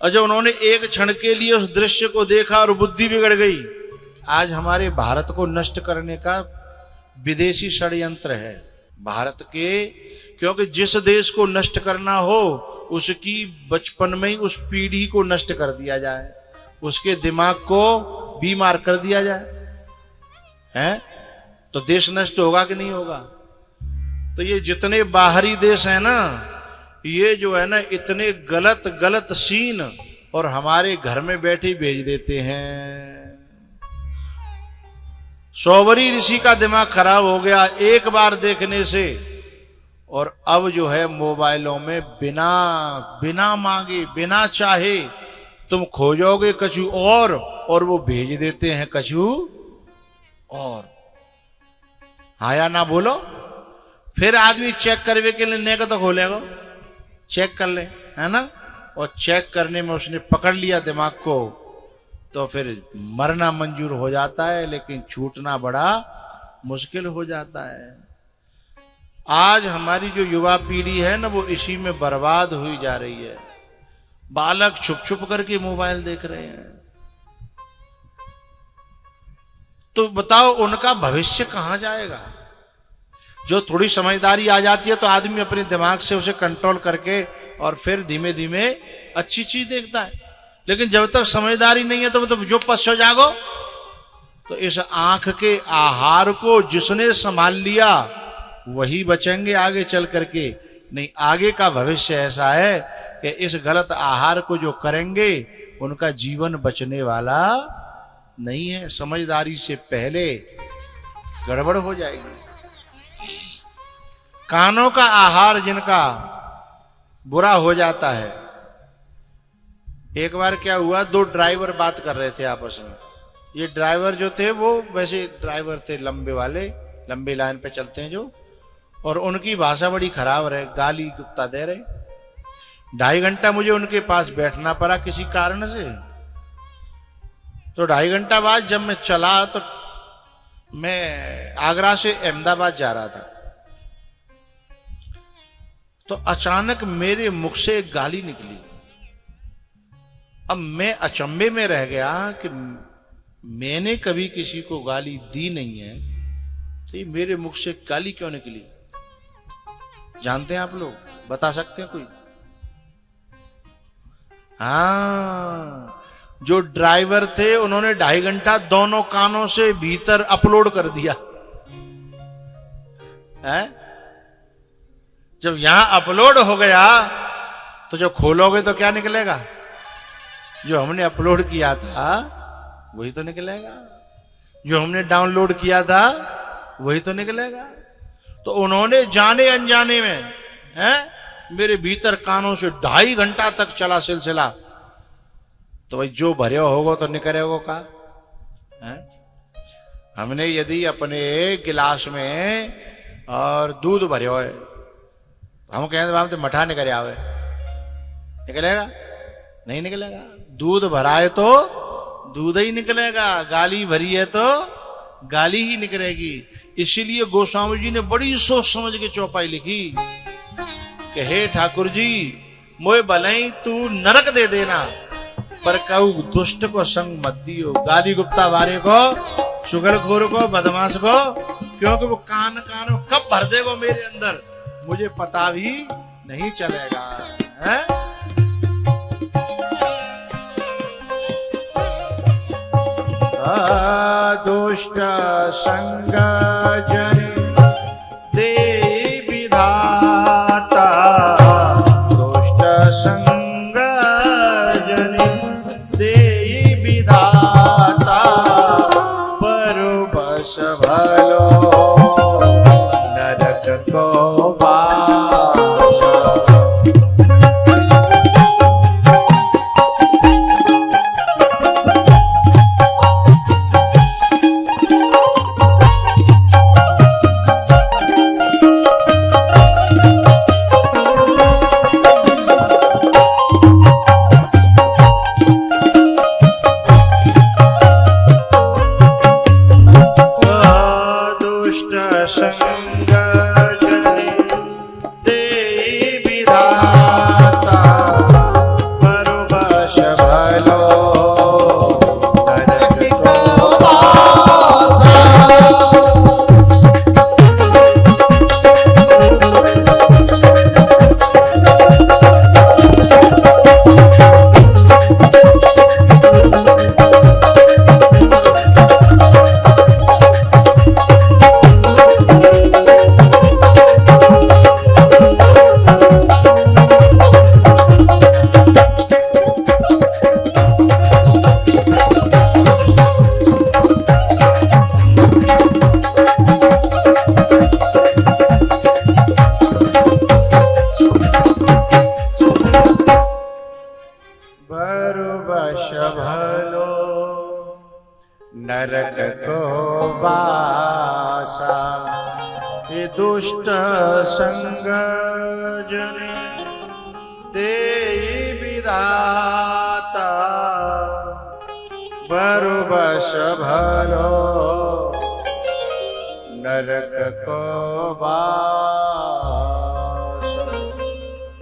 और जब उन्होंने एक क्षण के लिए उस दृश्य को देखा और बुद्धि बिगड़ गई। आज हमारे भारत को नष्ट करने का विदेशी षड्यंत्र है भारत के, क्योंकि जिस देश को नष्ट करना हो उसकी बचपन में ही उस पीढ़ी को नष्ट कर दिया जाए, उसके दिमाग को बीमार कर दिया जाए, हैं तो देश नष्ट होगा कि नहीं होगा। तो ये जितने बाहरी देश हैं ना, ये जो है ना इतने गलत गलत सीन और हमारे घर में बैठे भेज देते हैं। सौवरी ऋषि का दिमाग खराब हो गया एक बार देखने से, और अब जो है मोबाइलों में बिना मांगे बिना चाहे तुम खोजोगे कछु और वो भेज देते हैं कछु और। हाँ या ना बोलो, फिर आदमी चेक करने के लिए तो खोलेगा, चेक कर ले, है ना। और चेक करने में उसने पकड़ लिया दिमाग को तो फिर मरना मंजूर हो जाता है, लेकिन छूटना बड़ा मुश्किल हो जाता है। आज हमारी जो युवा पीढ़ी है ना, वो इसी में बर्बाद हुई जा रही है। बालक छुप छुप करके मोबाइल देख रहे हैं, तो बताओ उनका भविष्य कहां जाएगा। जो थोड़ी समझदारी आ जाती है तो आदमी अपने दिमाग से उसे कंट्रोल करके और फिर धीमे धीमे अच्छी चीज देखता है, लेकिन जब तक समझदारी नहीं है तो जो पश्चो जागो। तो इस आंख के आहार को जिसने संभाल लिया वही बचेंगे आगे चल करके, नहीं आगे का भविष्य ऐसा है कि इस गलत आहार को जो करेंगे उनका जीवन बचने वाला नहीं है। समझदारी से पहले गड़बड़ हो जाएगी। कानों का आहार जिनका बुरा हो जाता है। एक बार क्या हुआ, दो ड्राइवर बात कर रहे थे आपस में। ये ड्राइवर जो थे वो वैसे ड्राइवर थे लंबे वाले, लंबी लाइन पे चलते हैं जो, और उनकी भाषा बड़ी खराब रहे, गाली गुप्ता दे रहे। 2.5 घंटा मुझे उनके पास बैठना पड़ा किसी कारण से। तो 2.5 घंटा बाद जब मैं चला तो मैं आगरा से अहमदाबाद जा रहा था, तो अचानक मेरे मुख से एक गाली निकली। अब मैं अचंभे में रह गया कि मैंने कभी किसी को गाली दी नहीं है, तो ये मेरे मुख से गाली क्यों निकली। जानते हैं आप लोग, बता सकते हैं कोई? हाँ, जो ड्राइवर थे उन्होंने 2.5 घंटा दोनों कानों से भीतर अपलोड कर दिया है। जब यहां अपलोड हो गया तो जब खोलोगे तो क्या निकलेगा? जो हमने अपलोड किया था वही तो निकलेगा, जो हमने डाउनलोड किया था वही तो निकलेगा। तो उन्होंने जाने अनजाने में मेरे भीतर कानों से 2.5 घंटा तक चला सिलसिला। तो भाई जो भरे होगा तो निकलेगा का है? हमने यदि अपने गिलास में और दूध भरे हो, हम कहें तो मठा निकले आवे, निकलेगा? नहीं निकलेगा। दूध भराए तो दूध ही निकलेगा, गाली भरी है तो गाली ही निकलेगी। इसीलिए गोस्वामी जी ने बड़ी सोच समझ के चौपाई लिखी कि हे ठाकुर जी, मोए भले तू नरक दे देना, पर कहू दुष्ट को संग मत दियो। गाली गुप्ता वाले को, शुगरखोर को, बदमाश को, क्योंकि वो कान कब भर देगा मेरे अंदर मुझे पता भी नहीं चलेगा है? दुष्ट संग जन दे विधाता, दुष्ट संग जन दे विधाता, पर बस भलो नरक को बासा। बरुबश भलो नरक को बासा, ये दुष्ट संग जन ते विदाता, बरुबश भलो नरक को बासा।